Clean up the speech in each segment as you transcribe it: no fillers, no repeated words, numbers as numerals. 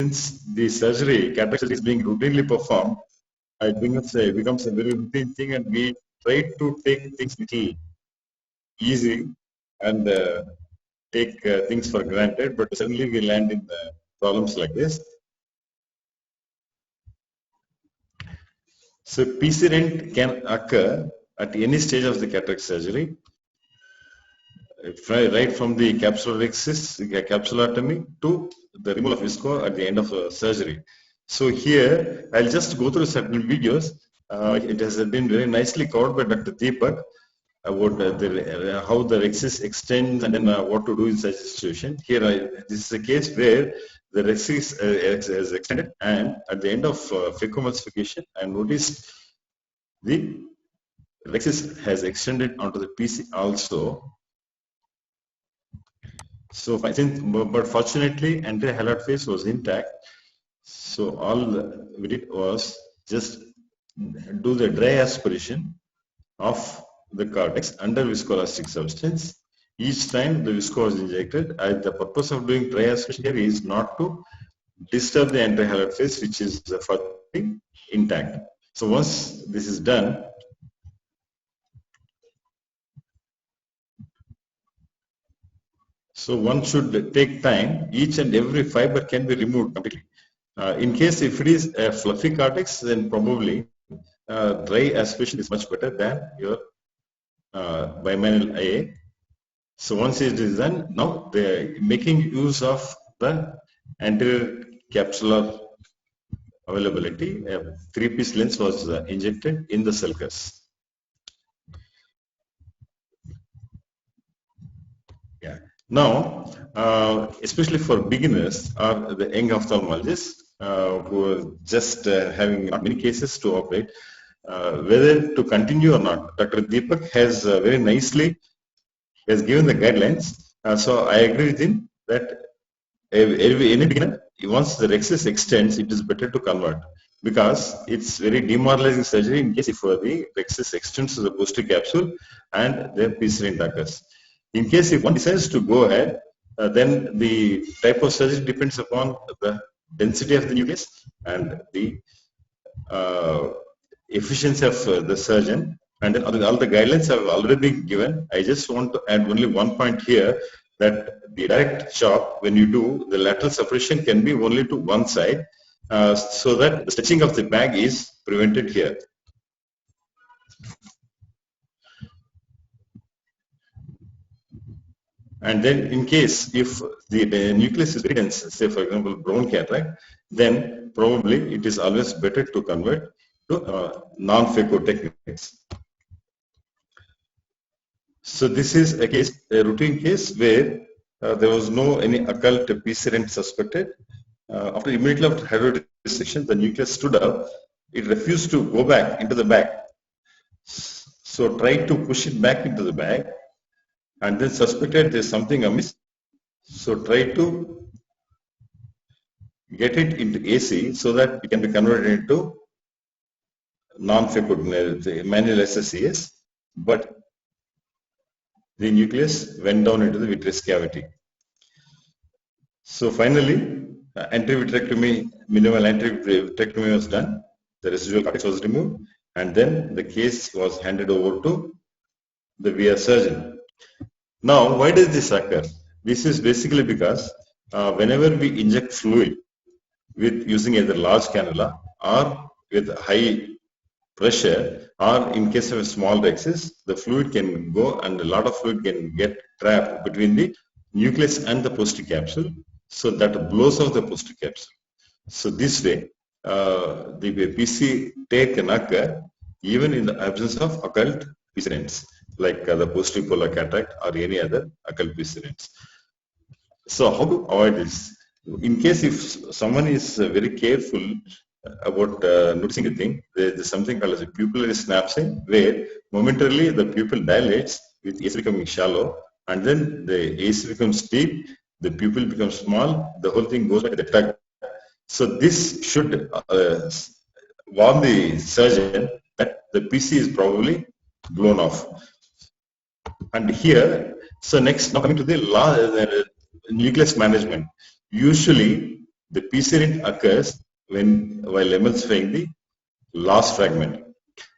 since the surgery, cataract surgery is being routinely performed, it becomes a very routine thing, and we try to take things little easy and take things for granted, but suddenly we land in problems like this. So PC rent can occur at any stage of the cataract surgery, right from the capsulotomy to the removal of visco at the end of surgery. So here I'll just go through certain videos. It has been very nicely covered by Dr. Deepak about how the rhexis extends and then what to do in such a situation. Here, this is a case where the rhexis is extended, and at the end of phacoemulsification, I noticed the rhexis has extended onto the PC also. So, but fortunately, anterior halide face was intact. So all we did was just do the dry aspiration of the cortex under viscoelastic substance. Each time the visco is injected, the purpose of doing dry aspiration here is not to disturb the anterior halide face, which is intact. So once this is done, so one should take time. Each and every fiber can be removed completely. In case if it is a fluffy cortex, then probably dry aspiration is much better than your bimanual IA. So once it is done, now they are making use of the anterior capsular availability. A 3-piece lens was injected in the sulcus. Yeah. Now, especially for beginners or the young ophthalmologists who are just having not many cases to operate, whether to continue or not, Dr. Deepak has very nicely has given the guidelines. So I agree with him that any beginner, once the rhexis extends, it is better to convert, because it's very demoralizing surgery in case if the rhexis extends to the posterior capsule and the PC rent occurs. In case if one decides to go ahead, then the type of surgery depends upon the density of the nucleus and the efficiency of the surgeon, and then all the guidelines have already been given. I just want to add only one point here, that the direct chop, when you do, the lateral separation can be only to one side, so that the stretching of the bag is prevented here. And then in case if the nucleus is very dense, say for example brown cataract, then probably it is always better to convert to non-phaco techniques. So this is a routine case where there was no any occult PC rent suspected. Immediately after hydroid dissection, the nucleus stood up. It refused to go back into the bag. So try to push it back into the bag, and then suspected there's something amiss. So try to get it into AC so that it can be converted into non-phaco manual SSCS, but the nucleus went down into the vitreous cavity. So finally, anterior vitrectomy, minimal anterior vitrectomy was done. The residual cortex was removed, and then the case was handed over to the VIA surgeon. Now, why does this occur? This is basically because whenever we inject fluid with using either large cannula or with high pressure, or in case of a small rhexis, the fluid can go and a lot of fluid can get trapped between the nucleus and the posterior capsule, so that blows off the posterior capsule. So this way, the PC tear can occur even in the absence of occult PC rents, like the posterior polar cataract or any other occult PC rents. So how to avoid this? In case if someone is very careful about noticing a thing, there is something called as a pupillary synapse, where momentarily the pupil dilates with AC becoming shallow, and then the AC becomes deep, the pupil becomes small, the whole thing goes back to the tug. So this should warn the surgeon that the PC is probably blown off. And here, so next, now coming to the nucleus management. Usually, the PC rent occurs while emulsifying the last fragment.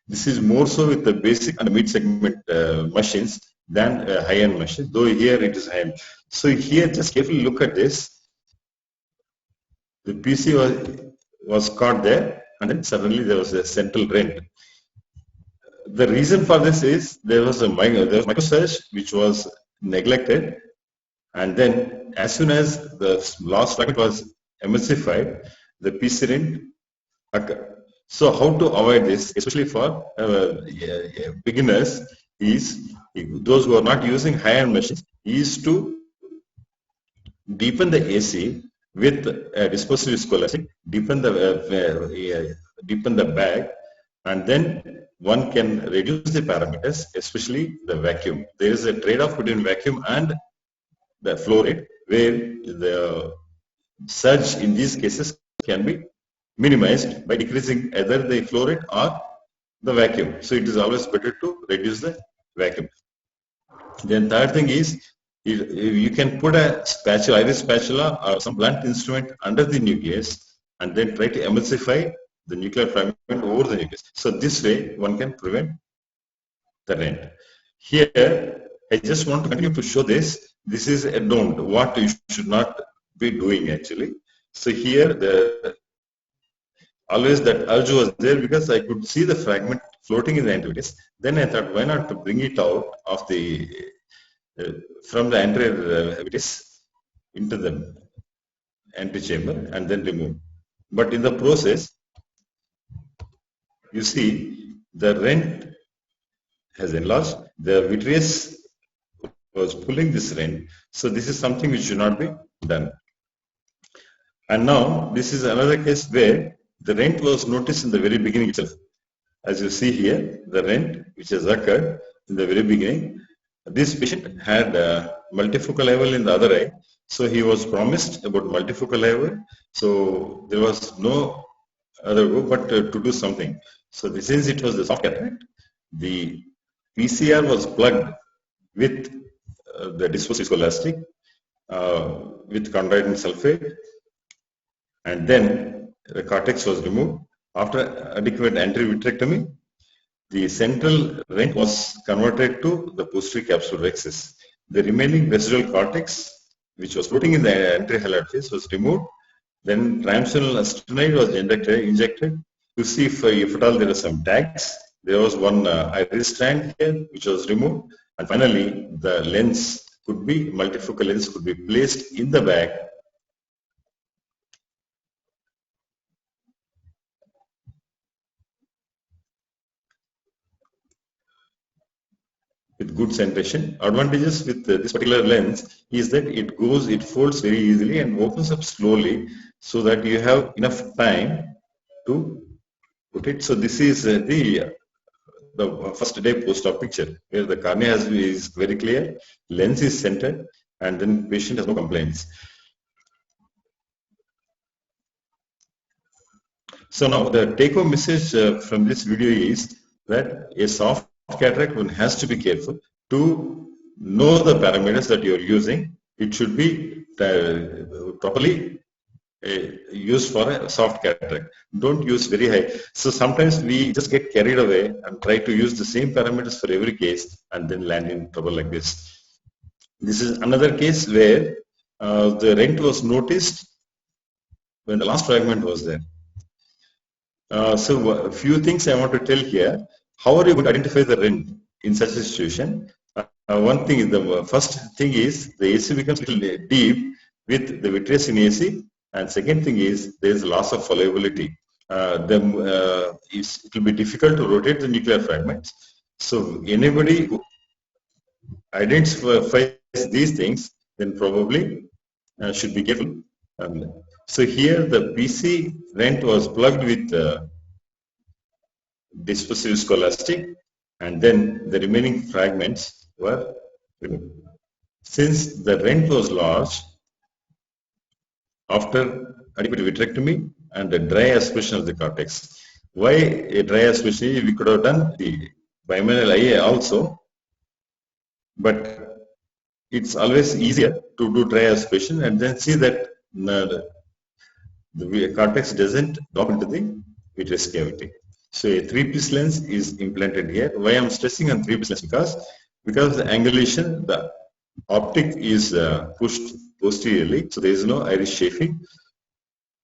This is more so with the basic and mid-segment machines than high-end machines, though here it is high-end. So here, just carefully look at this. The PC was caught there, and then suddenly there was a central rent. The reason for this is there was a microsurge which was neglected, and then as soon as the last fragment was emulsified, the PC rent occurred. So how to avoid this, especially for beginners, is those who are not using high-end machines, is to deepen the AC with dispersive viscoelastic, deepen the bag, and then one can reduce the parameters, especially the vacuum. There is a trade-off between vacuum and the flow rate, where the surge in these cases can be minimized by decreasing either the flow rate or the vacuum. So it is always better to reduce the vacuum. Then third thing is, you can put a spatula, iris spatula or some blunt instrument under the nucleus and then try to emulsify the nuclear fragment over the nucleus. So this way one can prevent the rent. Here I just want to continue to show this. This is a don't, what you should not be doing actually. So here always that urge was there because I could see the fragment floating in the antivirus. Then I thought, why not to bring it out of the from the antivirus into the antechamber and then remove. But in the process, you see the rent has enlarged. The vitreous was pulling this rent. So this is something which should not be done. And now this is another case where the rent was noticed in the very beginning itself. As you see here, the rent which has occurred in the very beginning. This patient had multifocal IOL in the other eye. So he was promised about multifocal IOL. So there was no other way but to do something. So since it was the soft cataract, the PCR was plugged with the dispersive viscoelastic with chondroitin sulfate, and then the cortex was removed. After adequate anti-vitrectomy, the central rent was converted to the posterior capsular rhexis. The remaining residual cortex, which was floating in the anterior halide face, was removed. Then triamcinolone acetonide was injected to see if at all there are some tags. There was one iris strand here which was removed, and finally the lens could be, multifocal lens could be placed in the bag. With good centration. Advantages with this particular lens is that it folds very easily and opens up slowly, so that you have enough time to put it. So this is the first day post-op picture, where the cornea is very clear, lens is centered, and then patient has no complaints. So now the take-home message from this video is that a soft cataract, one has to be careful to know the parameters that you are using. It should be properly used for a soft cataract. Don't use very high. So sometimes we just get carried away and try to use the same parameters for every case and then land in trouble like this. This is another case where the rent was noticed when the last fragment was there. So a few things I want to tell here. How are you going to identify the rent in such a situation? One thing, the first thing is the AC becomes a little deep with the vitreous in AC, and second thing is there is loss of fallibility. It will be difficult to rotate the nuclear fragments. So anybody who identifies these things, then probably should be careful. So here the PC rent was plugged with dispersive viscoelastic, and then the remaining fragments were removed. Since the rent was large, after adequate vitrectomy and a dry aspiration of the cortex. Why a dry aspiration? We could have done the bimanual IA also, but it's always easier to do dry aspiration and then see that the cortex doesn't drop into the vitreous cavity. So a 3-piece lens is implanted here. Why I'm stressing on 3-piece lens? Because the angulation, the optic is pushed posteriorly, so there is no iris chafing.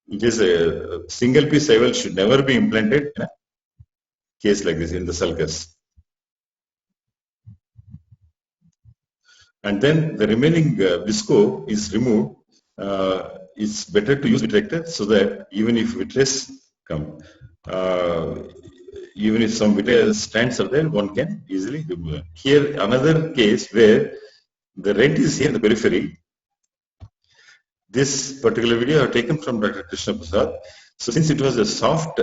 It is a single-piece IOL should never be implanted in a case like this in the sulcus. And then the remaining visco is removed. It's better to use vitrector so that even if vitreous come, even if some vitreous stands up there, one can easily remove it. Here another case where the rent is here in the periphery. This particular video I have taken from Dr. Krishna Prasad. So since it was a soft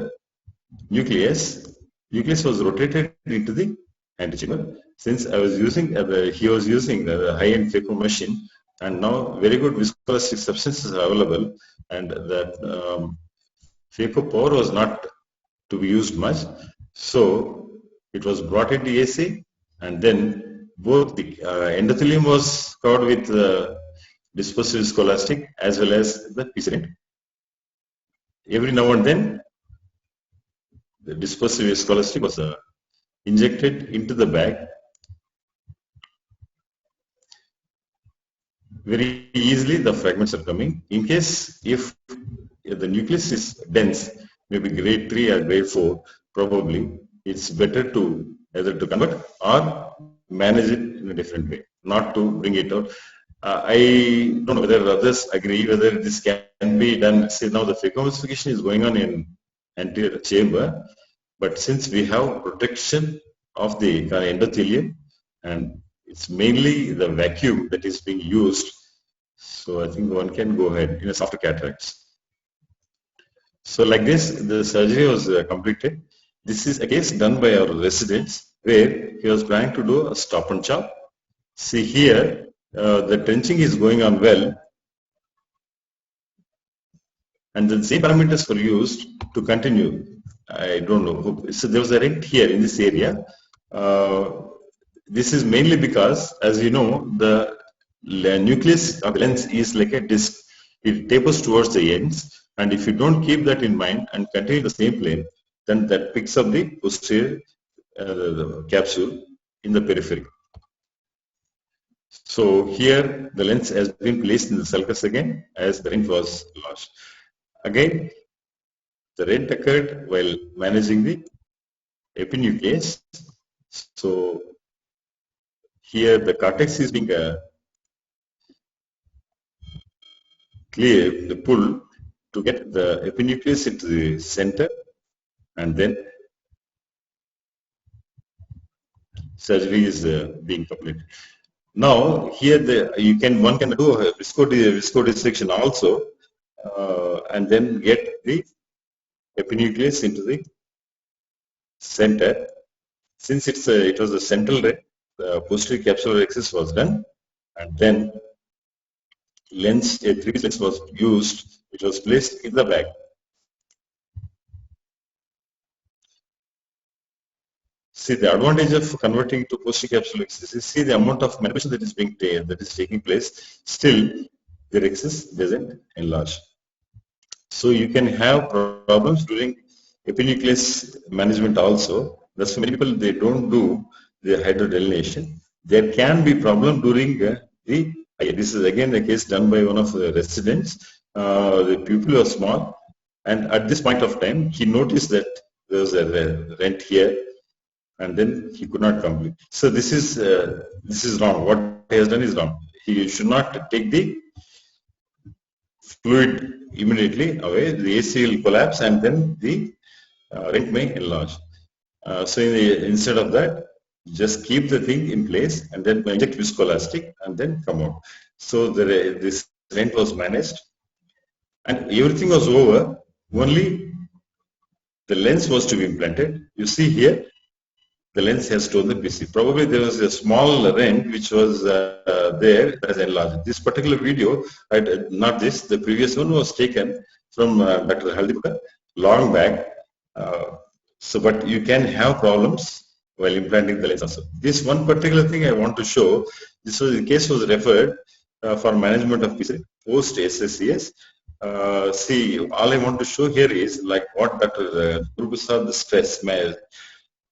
nucleus was rotated into the antechamber. Since I was using he was using the high-end phaco machine, and now very good viscoelastic substances are available, and that phaco power was not to be used much. So it was brought into AC, and then both the endothelium was covered with dispersive viscoelastic as well as the PCRINT. Every now and then the dispersive viscoelastic was injected into the bag. Very easily the fragments are coming. In case if the nucleus is dense, maybe grade 3 or grade 4, probably it's better to either to convert or manage it in a different way, not to bring it out. I don't know whether others agree whether this can be done. See, now the phacoemulsification is going on in anterior chamber, but since we have protection of the endothelium and it's mainly the vacuum that is being used, so I think one can go ahead in a softer cataracts. So like this, the surgery was completed. This is a case done by our residents where he was planning to do a stop and chop. See here, the trenching is going on well, and the same parameters were used to continue. I don't know. So there was a rent here in this area. This is mainly because, as you know, the nucleus of the lens is like a disc. It tapers towards the ends, and if you don't keep that in mind and continue the same plane, then that picks up the posterior the capsule in the periphery. So here the lens has been placed in the sulcus again as the rent was lodged. Again, the rent occurred while managing the epinucleus. So here the cortex is being clear, the pull to get the epinucleus into the center, and then surgery is being completed. Now here one can do a visco dissection also, and then get the epinucleus into the center. Since it was a central rent, the posterior capsular access was done, and then a 3-piece lens was used, which was placed in the bag. See the advantage of converting to posterior capsular access is see the amount of manipulation that is taking place. Still, the access doesn't enlarge. So you can have problems during epinucleus management also. That's why many people they don't do the hydrodelineation. There can be problem during this is again a case done by one of the residents. The pupil was small, and at this point of time, he noticed that there was a rent here, and then he could not complete. So this is wrong. What he has done is wrong. He should not take the fluid immediately away. The AC will collapse, and then the rent may enlarge. So instead of that, just keep the thing in place and then inject viscoelastic and then come out. So this rent was managed and everything was over. Only the lens was to be implanted. You see here, the lens has torn the PC. Probably there was a small rent which was there that has enlarged. This particular video, not this, the previous one was taken from Dr. Haldipka long back. But you can have problems while implanting the lens also. This one particular thing I want to show, the case was referred for management of PCRINT post SSCS. see, all I want to show here is like what Dr. Guru Prasad stressed.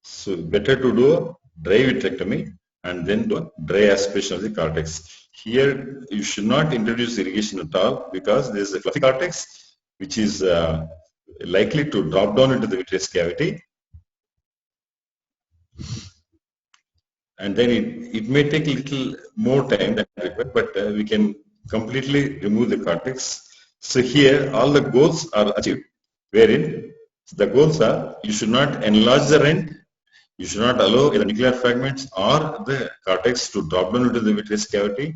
So better to do a dry vitrectomy and then do a dry aspiration of the cortex. Here you should not introduce irrigation at all because there is a fluffy cortex which is likely to drop down into the vitreous cavity, and then it may take a little more time than required, but we can completely remove the cortex. So here all the goals are achieved, wherein the goals are you should not enlarge the rent, you should not allow the nuclear fragments or the cortex to drop down into the vitreous cavity.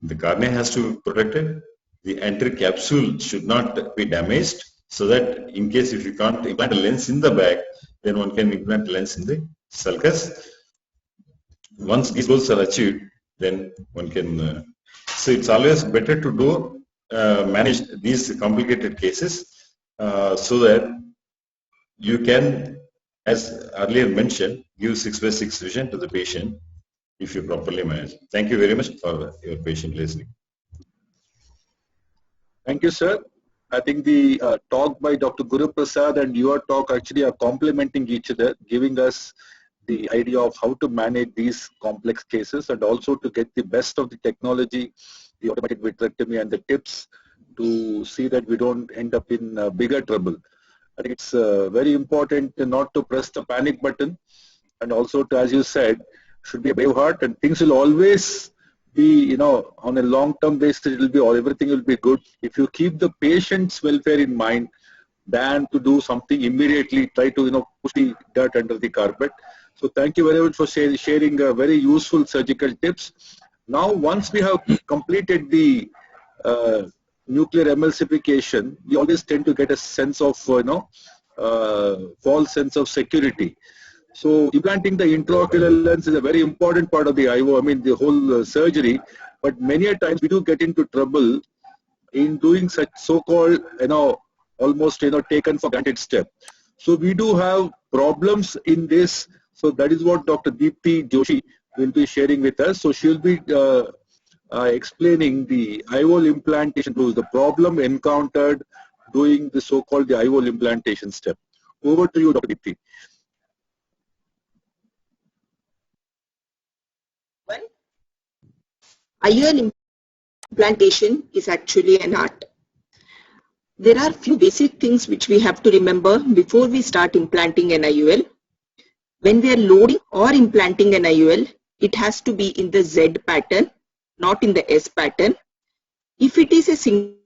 The cornea has to be protected. The anterior capsule should not be damaged, so that in case if you can't implant a lens in the back, then one can implant a lens in the sulcus. Once these goals are achieved, then one can. So it's always better to do manage these complicated cases so that you can, as earlier mentioned, give 6/6 vision to the patient if you properly manage. Thank you very much for your patient listening. Thank you, sir. I think the talk by Dr. Guru Prasad and your talk actually are complementing each other, giving us the idea of how to manage these complex cases and also to get the best of the technology, the automatic vitrectomy, and the tips to see that we don't end up in bigger trouble. I think it's very important not to press the panic button, and also to, as you said, should be a brave heart, and things will always be, on a long-term basis, it will be, everything will be good. If you keep the patient's welfare in mind, than to do something immediately, try to, push the dirt under the carpet. So thank you very much for sharing very useful surgical tips. Now, once we have completed the nuclear emulsification, we always tend to get a sense of, false sense of security. So implanting the intraocular lens is a very important part of the IO, the whole surgery. But many a times we do get into trouble in doing such so-called, almost, taken for granted step. So we do have problems in this. So that is what Dr. Deepti Joshi will be sharing with us. So she will be explaining the IOL implantation rules, the problem encountered doing the so-called the IOL implantation step. Over to you, Dr. Deepti. IOL implantation is actually an art. There are few basic things which we have to remember before we start implanting an IOL. When we are loading or implanting an IOL, it has to be in the Z pattern, not in the S pattern. If it is a single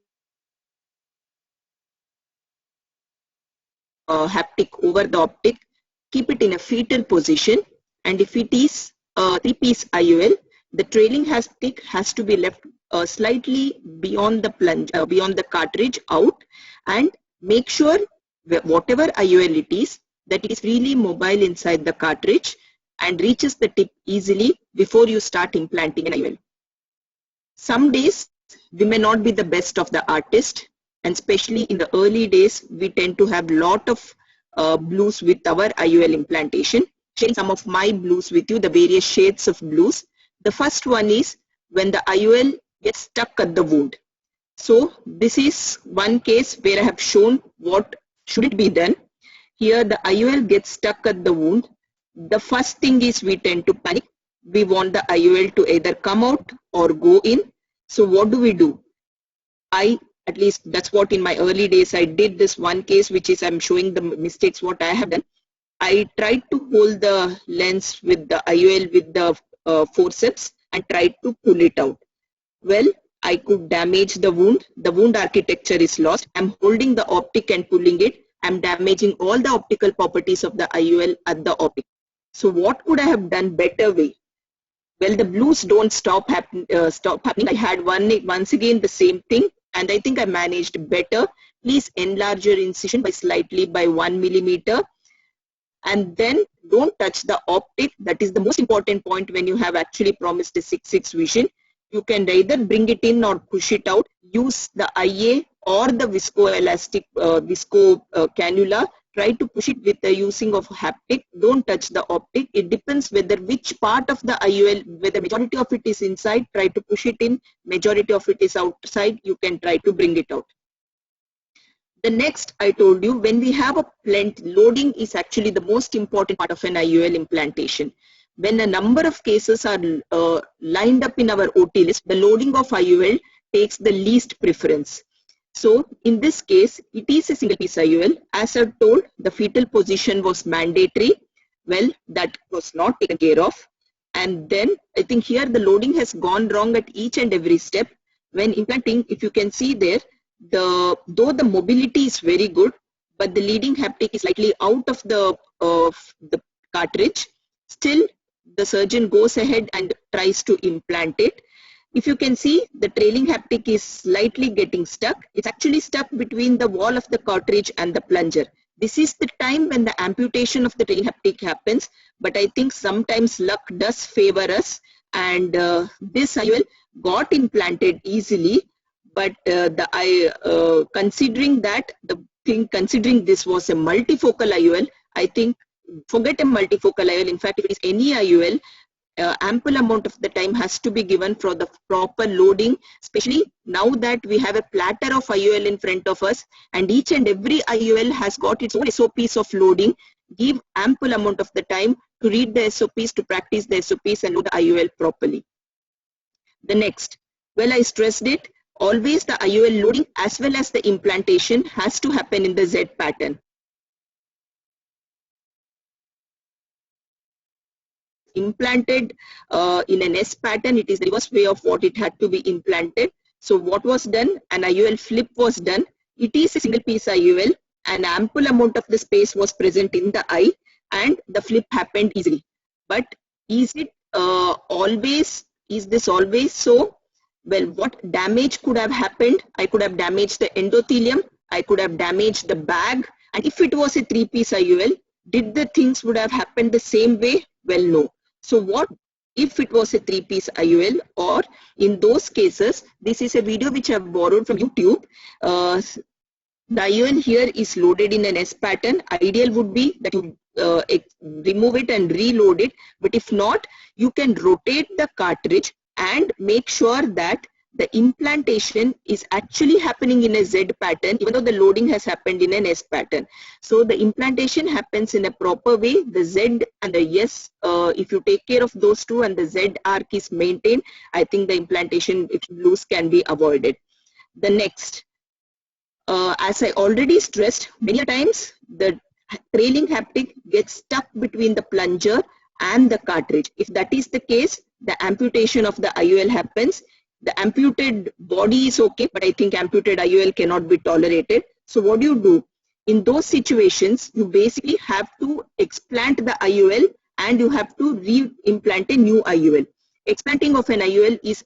haptic over the optic, keep it in a fetal position. And if it is a 3-piece IOL, the trailing haptic has to be left slightly beyond the plunge, beyond the cartridge out, and make sure whatever IOL it is, that it is really mobile inside the cartridge and reaches the tip easily before you start implanting an IOL. Some days we may not be the best of the artist, and especially in the early days we tend to have lot of blues with our IOL implantation. Sharing some of my blues with you, the various shades of blues. The first one is when the IOL gets stuck at the wound. So this is one case where I have shown what should it be done. Here the IOL gets stuck at the wound. The first thing is we tend to panic. We want the IOL to either come out or go in. So what do? At least that's what in my early days I did this one case, which is I'm showing the mistakes what I have done. I tried to hold the lens with the IOL with the forceps and tried to pull it out. Well, I could damage the wound. The wound architecture is lost. I'm holding the optic and pulling it. I'm damaging all the optical properties of the IOL at the optic. So what could I have done better way? Well, the blues don't stop happening. I had once again the same thing, and I think I managed better. Please enlarge your incision slightly by 1 millimeter. And then don't touch the optic. That is the most important point when you have actually promised a 6/6 vision. You can either bring it in or push it out. Use the IA or the viscoelastic cannula. Try to push it with the using of haptic. Don't touch the optic. It depends whether which part of the IOL, whether majority of it is inside, try to push it in. Majority of it is outside, you can try to bring it out. The next, I told you, when we have a plant, loading is actually the most important part of an IUL implantation. When a number of cases are lined up in our OT list, the loading of IUL takes the least preference. So in this case, it is a single piece IUL. As I've told, the fetal position was mandatory. Well, that was not taken care of. And then I think here the loading has gone wrong at each and every step. When implanting, if you can see there, though the mobility is very good, but the leading haptic is slightly out of the cartridge, still the surgeon goes ahead and tries to implant it. If you can see, the trailing haptic is slightly getting stuck. It's actually stuck between the wall of the cartridge and the plunger. This is the time when the amputation of the trailing haptic happens, but I think sometimes luck does favor us, and this IUL got implanted easily. But considering this was a multifocal IUL, I think forget a multifocal IUL. In fact, if it is any IUL, ample amount of the time has to be given for the proper loading, especially now that we have a platter of IUL in front of us, and each and every IUL has got its own SOPs of loading. Give ample amount of the time to read the SOPs, to practice the SOPs and load the IUL properly. The next, well, I stressed it, always the IUL loading as well as the implantation has to happen in the Z pattern. Implanted in an S pattern, it is the reverse way of what it had to be implanted. So what was done? An IUL flip was done. It is a single piece IUL. An ample amount of the space was present in the eye, and the flip happened easily. But is it is this always so? Well, what damage could have happened? I could have damaged the endothelium, I could have damaged the bag, and if it was a 3-piece IUL, did the things would have happened the same way? Well, no. So what if it was a 3-piece IUL, or in those cases, this is a video which I have borrowed from YouTube. The IUL here is loaded in an S pattern. Ideal would be that you remove it and reload it, but if not, you can rotate the cartridge and make sure that the implantation is actually happening in a Z pattern, even though the loading has happened in an S pattern. So the implantation happens in a proper way. The Z and the S, if you take care of those two and the Z arc is maintained, I think the implantation, if loose, can be avoided. The next, as I already stressed, many times the trailing haptic gets stuck between the plunger and the cartridge. If that is the case, the amputation of the IUL happens. The amputed body is okay, but I think amputed IUL cannot be tolerated. So what do you do? In those situations, you basically have to explant the IUL and you have to re-implant a new IUL. Explanting of an IUL is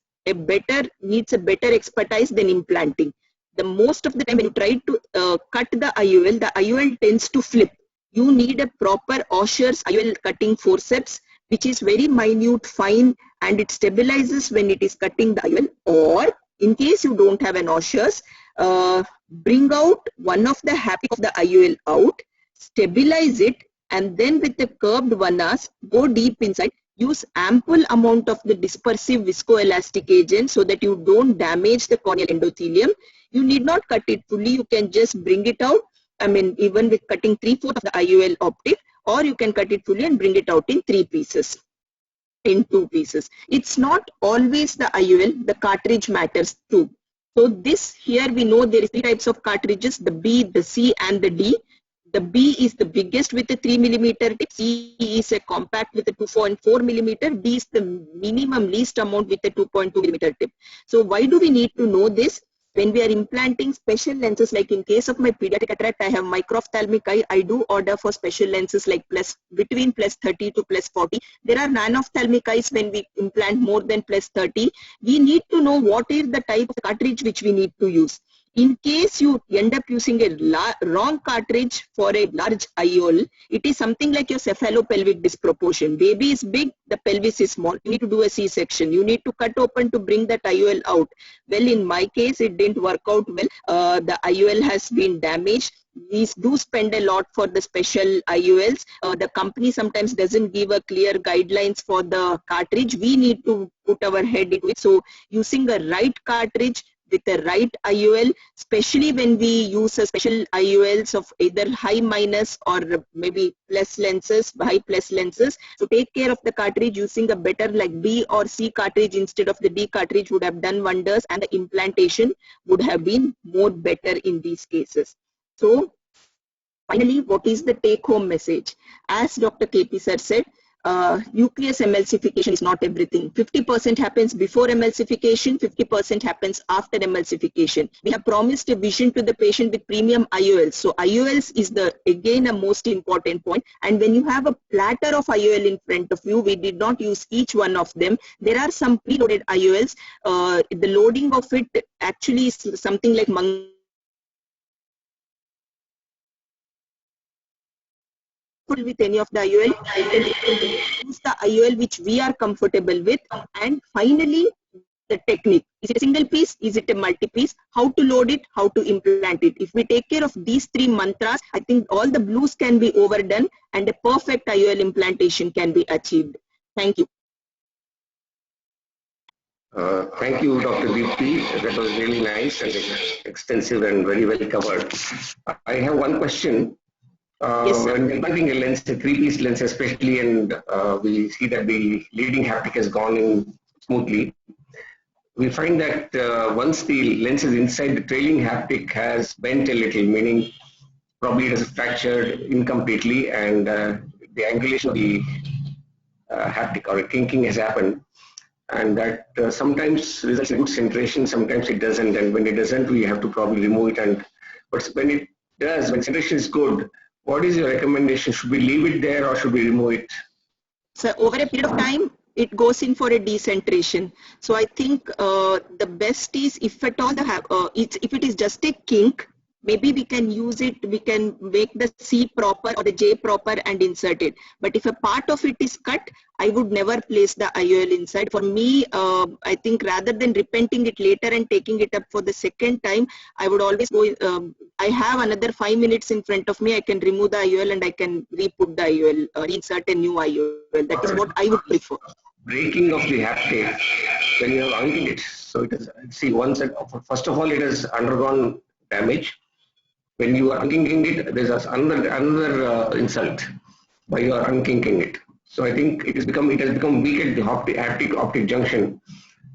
needs a better expertise than implanting. The most of the time when you try to cut the IUL tends to flip. You need a proper Osher's IUL cutting forceps, which is very minute, fine, and it stabilizes when it is cutting the IUL. Or in case you don't have an Osher's, bring out one of the haptic of the IUL out, stabilize it, and then with the curved vanas, go deep inside. Use ample amount of the dispersive viscoelastic agent so that you don't damage the corneal endothelium. You need not cut it fully, you can just bring it out. I mean, even with cutting 3/4 of the IUL optic, or you can cut it fully and bring it out in 3 pieces, in 2 pieces. It's not always the IUL, the cartridge matters too. So this here we know there is 3 types of cartridges, the B, the C and the D. The B is the biggest with a 3 millimeter tip, C is a compact with a 2.4 millimeter, D is the minimum least amount with a 2.2 millimeter tip. So why do we need to know this? When we are implanting special lenses, like in case of my pediatric cataract, I have microphthalmic eye. I do order for special lenses like between +30 to +40. There are nanophthalmic eyes when we implant more than +30. We need to know what is the type of cartridge which we need to use. In case you end up using a wrong cartridge for a large IOL, it is something like your cephalopelvic disproportion. Baby is big, the pelvis is small. You need to do a C-section. You need to cut open to bring that IOL out. Well, in my case, it didn't work out well. The IOL has been damaged. We do spend a lot for the special IOLs. The company sometimes doesn't give a clear guidelines for the cartridge. We need to put our head into it. So using the right cartridge with the right IOL, especially when we use a special IOLs of either high minus or maybe plus lenses, high plus lenses. So take care of the cartridge. Using a better like B or C cartridge instead of the D cartridge would have done wonders, and the implantation would have been more better in these cases. So finally, what is the take-home message? As Dr. KP sir said, nucleus emulsification is not everything. 50% happens before emulsification, 50% happens after emulsification. We have promised a vision to the patient with premium IOLs. So IOLs is again a most important point. And when you have a platter of IOL in front of you, we did not use each one of them. There are some preloaded IOLs. The loading of it actually is something like with any of the IOL, use the IOL which we are comfortable with. And finally, the technique. Is it a single piece? Is it a multi-piece? How to load it? How to implant it? If we take care of these three mantras, I think all the blues can be overdone and a perfect IOL implantation can be achieved. Thank you. Thank you, Dr. Deepti. That was really nice and extensive and very well covered. I have one question. Yes, when implanting a lens, a three-piece lens especially, and we see that the leading haptic has gone in smoothly, we find that once the lens is inside, the trailing haptic has bent a little, meaning probably it has fractured incompletely, and the angulation of the haptic or kinking has happened, and that sometimes results in good centration, sometimes it doesn't, and when it doesn't, we have to probably remove it. And but when it does, when centration is good, what is your recommendation? Should we leave it there or should we remove it? So over a period of time, it goes in for a decentration. So I think the best is, if at all if it is just a kink, maybe we can use it, we can make the C proper or the J proper and insert it. But if a part of it is cut, I would never place the IOL inside. For me, I think rather than repenting it later and taking it up for the second time, I would always go, I have another 5 minutes in front of me, I can remove the IOL and I can re-put the IOL or insert a new IOL. That is what I would prefer. Breaking of the haptic, when you have unkinked it, so it is, see, once, first of all, it has undergone damage. When you are unkinking it, there is another insult by you are unkinking it. So I think it has become weak at the haptic-optic junction.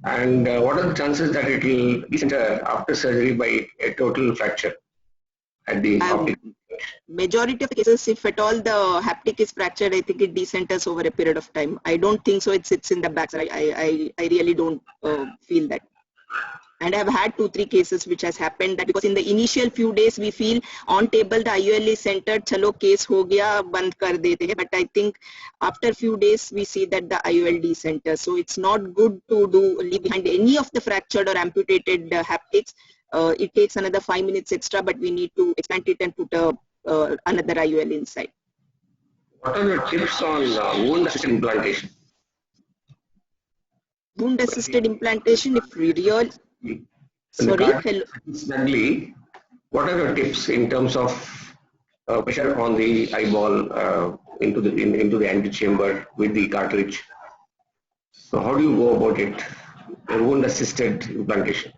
And what are the chances that it will decenter after surgery by a total fracture at the optic? Majority of the cases, if at all the haptic is fractured, I think it decenters over a period of time. I don't think so. It sits in the back. I really don't feel that. And I've had 2-3 cases which has happened that because in the initial few days we feel on table the IOL is centered, chalo case ho gaya, band kar dete hai. But I think after few days we see that the IOL decenters. So it's not good to leave behind any of the fractured or amputated haptics. It takes another 5 minutes extra, but we need to expand it and put another IOL inside. What are your tips on wound-assisted implantation? Wound-assisted implantation, if we really... Sorry, hello. Snugly, what are your tips in terms of pressure on the eyeball into the antechamber with the cartridge? So how do you go about it? Wound-assisted implantation.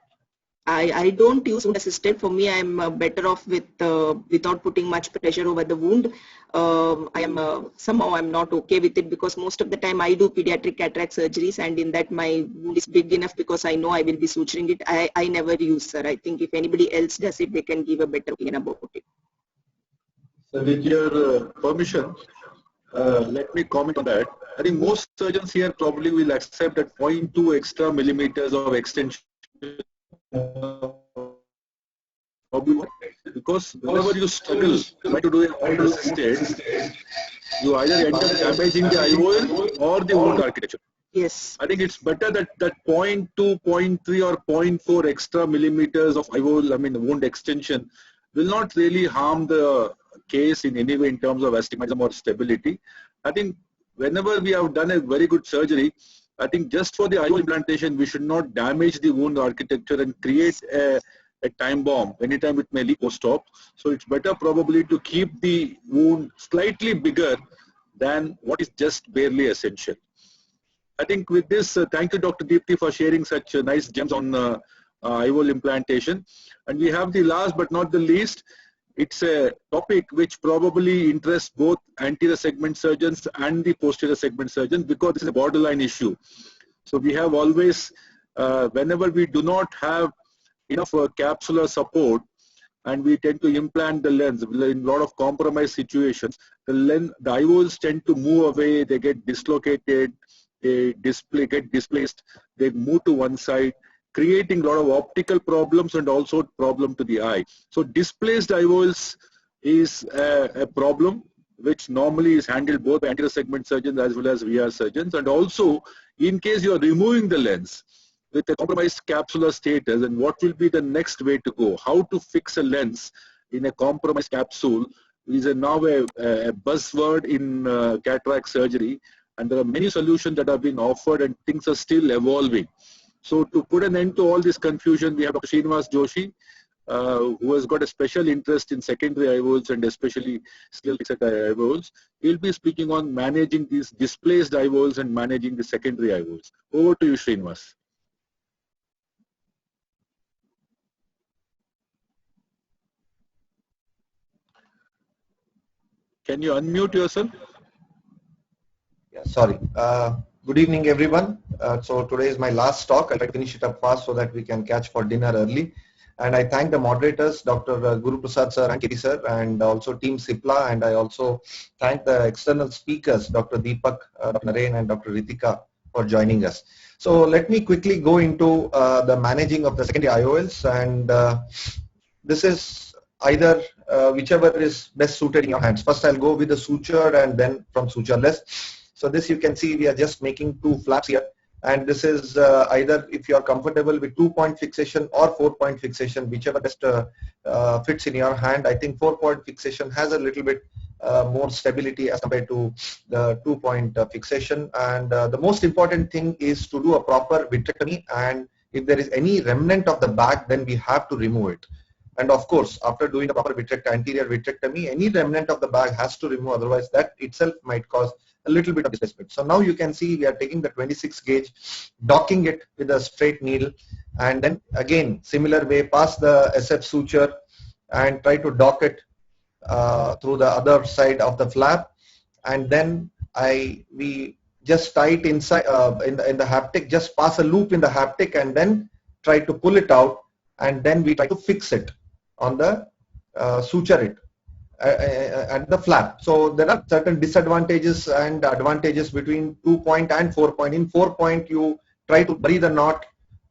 I don't use wound assisted. For me, I'm better off with without putting much pressure over the wound. Somehow I'm not okay with it because most of the time I do pediatric cataract surgeries, and in that my wound is big enough because I know I will be suturing it. I never use, sir. I think if anybody else does it, they can give a better opinion about it. So with your permission, let me comment on that. I think most surgeons here probably will accept that 0.2 extra millimeters of extension. Because whenever you struggle try to do a wound assisted, you either end up damaging the IOL or the wound architecture. Yes. I think it's better that 0.2, 0.3 or 0.4 extra millimeters of IOL, wound extension will not really harm the case in any way in terms of astigmatism or stability. I think whenever we have done a very good surgery, I think just for the IOL implantation, we should not damage the wound architecture and create a time bomb. Anytime it may leak post-op. So it's better probably to keep the wound slightly bigger than what is just barely essential. I think with this, thank you, Dr. Deepti, for sharing such nice gems on IOL implantation. And we have the last but not the least, it's a topic which probably interests both anterior segment surgeons and the posterior segment surgeons, because this is a borderline issue. So we have always, whenever we do not have enough capsular support and we tend to implant the lens in a lot of compromised situations, the IOLs tend to move away, they get dislocated, they get displaced, they move to one side, creating a lot of optical problems and also problem to the eye. So displaced IOLs is a problem which normally is handled both by anterior segment surgeons as well as VR surgeons. And also, in case you are removing the lens with a compromised capsular status, and what will be the next way to go? How to fix a lens in a compromised capsule is now a buzzword in cataract surgery, and there are many solutions that have been offered and things are still evolving. So to put an end to all this confusion, we have Dr. Srinivas Joshi, who has got a special interest in secondary IOLs and especially scleral fixed IOLs. He'll be speaking on managing these displaced IOLs and managing the secondary IOLs. Over to you, Srinivas. Can you unmute yourself? Yeah, sorry. Good evening, everyone. So today is my last talk. I'll try to finish it up fast so that we can catch for dinner early. And I thank the moderators, Dr. Guru Prasad sir and KP sir, and also Team CIPLA. And I also thank the external speakers, Dr. Deepak, Dr. Naren, and Dr. Ritika for joining us. So let me quickly go into the managing of the secondary IOLs. And this is either whichever is best suited in your hands. First, I'll go with the sutured and then from sutureless. So this you can see we are just making two flaps here, and this is either if you are comfortable with 2-point fixation or 4-point fixation, whichever best fits in your hand. I think 4-point fixation has a little bit more stability as compared to the 2-point fixation, and the most important thing is to do a proper vitrectomy, and if there is any remnant of the bag, then we have to remove it. And of course, after doing a proper anterior vitrectomy, any remnant of the bag has to remove, otherwise that itself might cause a little bit of displacement. So now you can see we are taking the 26 gauge, docking it with a straight needle, and then again similar way pass the SF suture and try to dock it through the other side of the flap, and then we just tie it inside in the haptic, just pass a loop in the haptic and then try to pull it out, and then we try to fix it on the suture it at the flap. So there are certain disadvantages and advantages between 2-point and 4-point. In 4-point, you try to bury the knot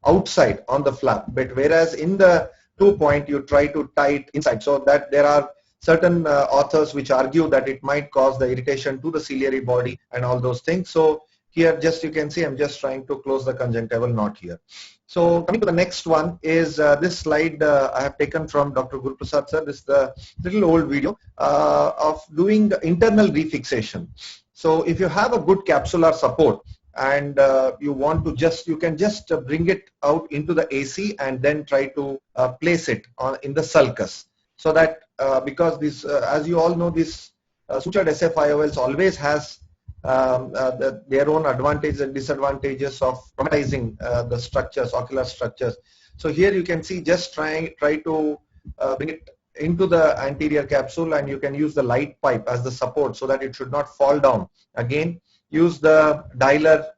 outside on the flap, but whereas in the 2-point, you try to tie it inside. So that there are certain authors which argue that it might cause the irritation to the ciliary body and all those things. So here, just you can see, I'm just trying to close the conjunctival knot here. So coming to the next one is this slide I have taken from Dr. Guru Prasad sir. This is the little old video of doing the internal refixation. So if you have a good capsular support and you want to you can just bring it out into the AC and then try to place it in the sulcus. So that because this, as you all know, this sutured SF IOLs always has their own advantages and disadvantages of traumatizing the structures, ocular structures. So here you can see just try to bring it into the anterior capsule, and you can use the light pipe as the support so that it should not fall down. Again, use the dialer,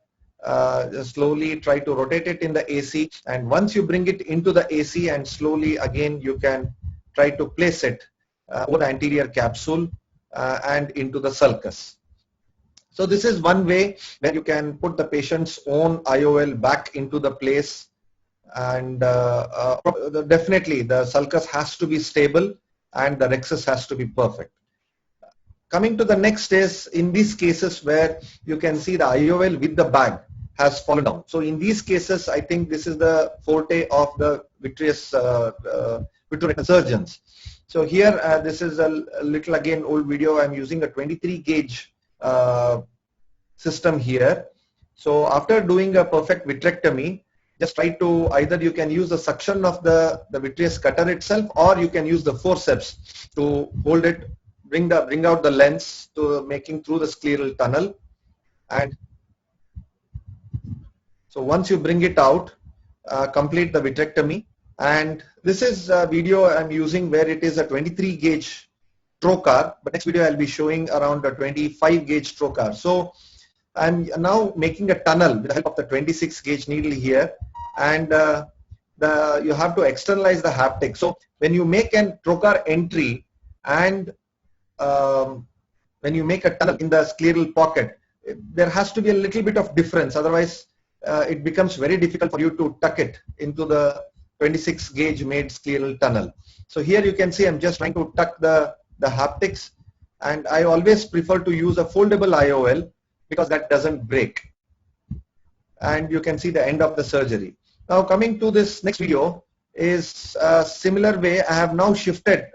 slowly try to rotate it in the AC, and once you bring it into the AC and slowly again you can try to place it over the anterior capsule and into the sulcus. So this is one way where you can put the patient's own IOL back into the place, and definitely the sulcus has to be stable and the rhexis has to be perfect. Coming to the next is in these cases where you can see the IOL with the bag has fallen down. So in these cases, I think this is the forte of the vitreous vitreoretinal surgeons. So here, this is a little again old video. I'm using a 23 gauge system here. So after doing a perfect vitrectomy, just try to either you can use the suction of the vitreous cutter itself, or you can use the forceps to hold it, bring out the lens to making through the scleral tunnel. And so once you bring it out, complete the vitrectomy. And this is a video I'm using where it is a 23 gauge trocar, but next video I'll be showing around a 25 gauge trocar. So I'm now making a tunnel with the help of the 26 gauge needle here, and you have to externalize the haptic. So when you make a trocar entry and when you make a tunnel in the scleral pocket, there has to be a little bit of difference, otherwise it becomes very difficult for you to tuck it into the 26 gauge made scleral tunnel. So here you can see I'm just trying to tuck the haptics, and I always prefer to use a foldable IOL because that doesn't break. And you can see the end of the surgery. Now coming to this next video is a similar way. I have now shifted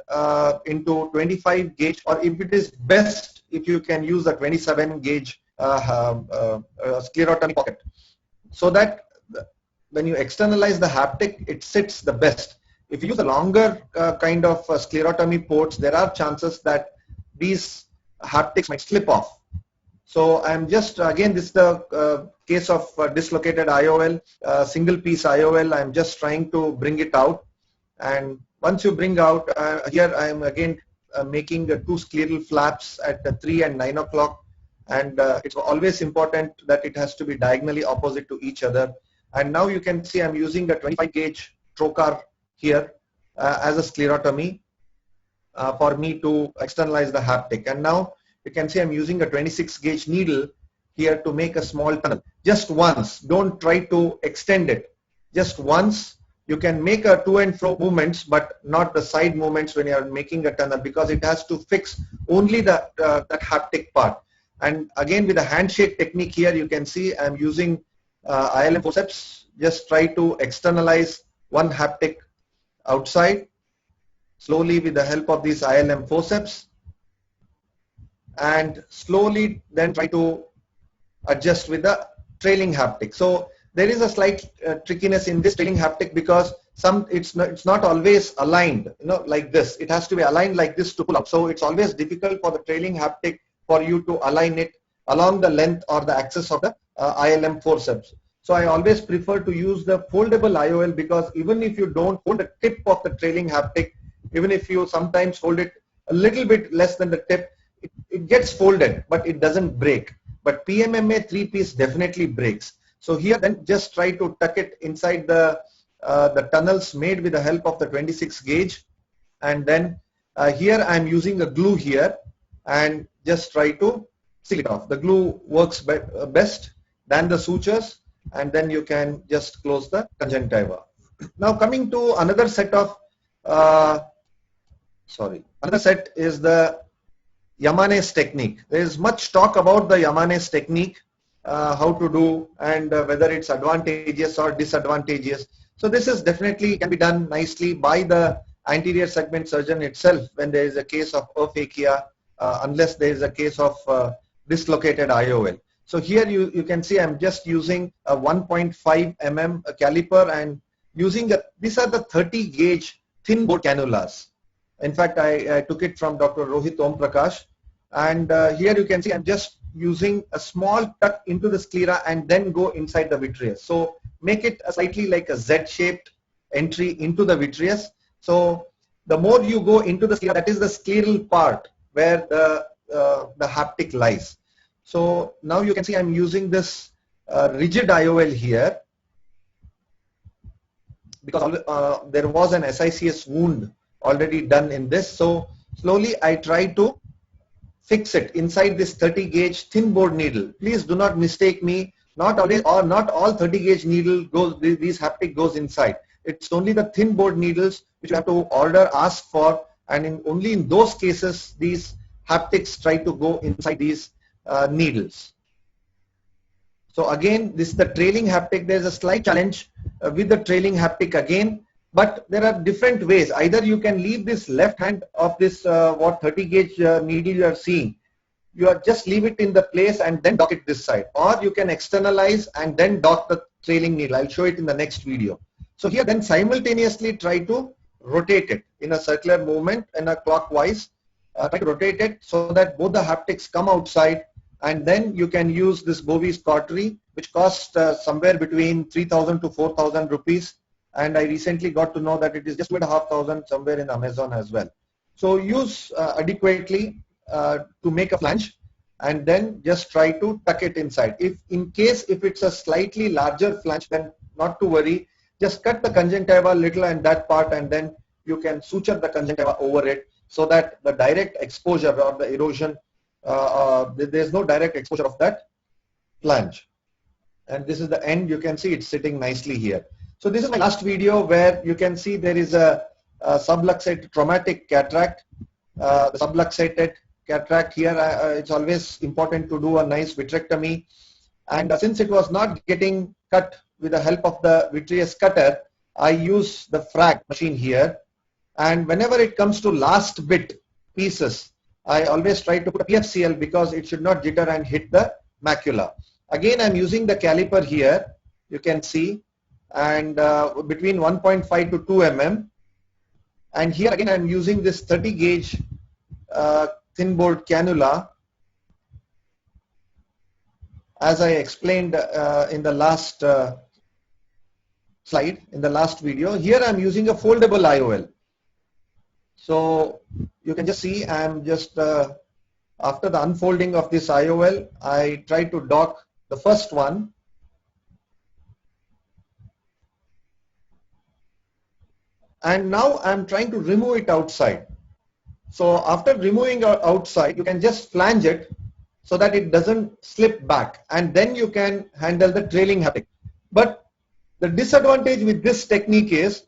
into 25 gauge, or if it is best, if you can use a 27 gauge sclerotomy pocket, so that when you externalize the haptic, it sits the best. If you use a longer kind of sclerotomy ports, there are chances that these haptics might slip off. So I'm just, again, this is the case of dislocated IOL, single piece IOL. I'm just trying to bring it out. And once you bring out, here I'm again making the 2 scleral flaps at 3 and 9 o'clock. And it's always important that it has to be diagonally opposite to each other. And now you can see I'm using a 25 gauge trocar here as a sclerotomy for me to externalize the haptic. And now you can see I'm using a 26 gauge needle here to make a small tunnel. Just once, don't try to extend it. Just once. You can make a to and fro movements, but not the side movements when you are making a tunnel, because it has to fix only that haptic part. And again, with the handshake technique here, you can see I'm using ILM forceps. Just try to externalize one haptic outside slowly with the help of these ILM forceps, and slowly then try to adjust with the trailing haptic. So there is a slight trickiness in this trailing haptic, because it's not always aligned, like this. It has to be aligned like this to pull up. So it's always difficult for the trailing haptic for you to align it along the length or the axis of the ILM forceps. So I always prefer to use the foldable IOL, because even if you don't hold the tip of the trailing haptic, even if you sometimes hold it a little bit less than the tip, it gets folded, but it doesn't break. But PMMA 3-piece definitely breaks. So here then just try to tuck it inside the tunnels made with the help of the 26 gauge. And then here I'm using a glue here, and just try to seal it off. The glue works best than the sutures, and then you can just close the conjunctiva. Now coming to another set of, another set is the Yamane's technique. There is much talk about the Yamane's technique, how to do, and whether it's advantageous or disadvantageous. So this is definitely can be done nicely by the anterior segment surgeon itself when there is a case of aphakia, unless there is a case of dislocated IOL. So here you can see I'm just using a 1.5 mm caliper and using these are the 30 gauge thin bore cannulas. In fact, I took it from Dr. Rohit Om Prakash, and here you can see I'm just using a small tuck into the sclera and then go inside the vitreous. So make it slightly like a Z-shaped entry into the vitreous. So the more you go into the sclera, that is the scleral part where the haptic lies. So now you can see I'm using this rigid IOL here, because there was an SICS wound already done in this. So slowly I try to fix it inside this 30 gauge thin bore needle. Please do not mistake me. Not always, or not all 30 gauge needle goes, these haptic goes inside. It's only the thin bore needles which you have to order, ask for, and only in those cases these haptics try to go inside these needles. So again, this is the trailing haptic. There's a slight challenge with the trailing haptic again, but there are different ways. Either you can leave this left hand of this 30 gauge needle you are seeing. You are just leave it in the place and then dock it this side, or you can externalize and then dock the trailing needle. I'll show it in the next video. So here then simultaneously try to rotate it in a circular movement and a clockwise. Try to rotate it so that both the haptics come outside, and then you can use this Bowie's cautery which cost somewhere between 3,000 to 4,000 rupees. And I recently got to know that it is just 2,500 somewhere in Amazon as well. So use adequately to make a flange, and then just try to tuck it inside. If it's a slightly larger flange, then not to worry. Just cut the conjunctiva little and that part, and then you can suture the conjunctiva over it so that the direct exposure or the erosion, there's no direct exposure of that flange. And this is the end. You can see it's sitting nicely here. So this is my last video where you can see there is a subluxated traumatic cataract. The subluxated cataract here, it's always important to do a nice vitrectomy. And since it was not getting cut with the help of the vitreous cutter, I use the frag machine here. And whenever it comes to last bit pieces, I always try to put a PFCL because it should not jitter and hit the macula. Again, I'm using the caliper here, you can see, and between 1.5 to 2 mm. And here again, I'm using this 30 gauge thin board cannula. As I explained in the last slide, in the last video, here I'm using a foldable IOL. So you can just see I'm just, after the unfolding of this IOL, I try to dock the first one. And now I'm trying to remove it outside. So after removing outside, you can just flange it so that it doesn't slip back, and then you can handle the trailing haptic. But the disadvantage with this technique is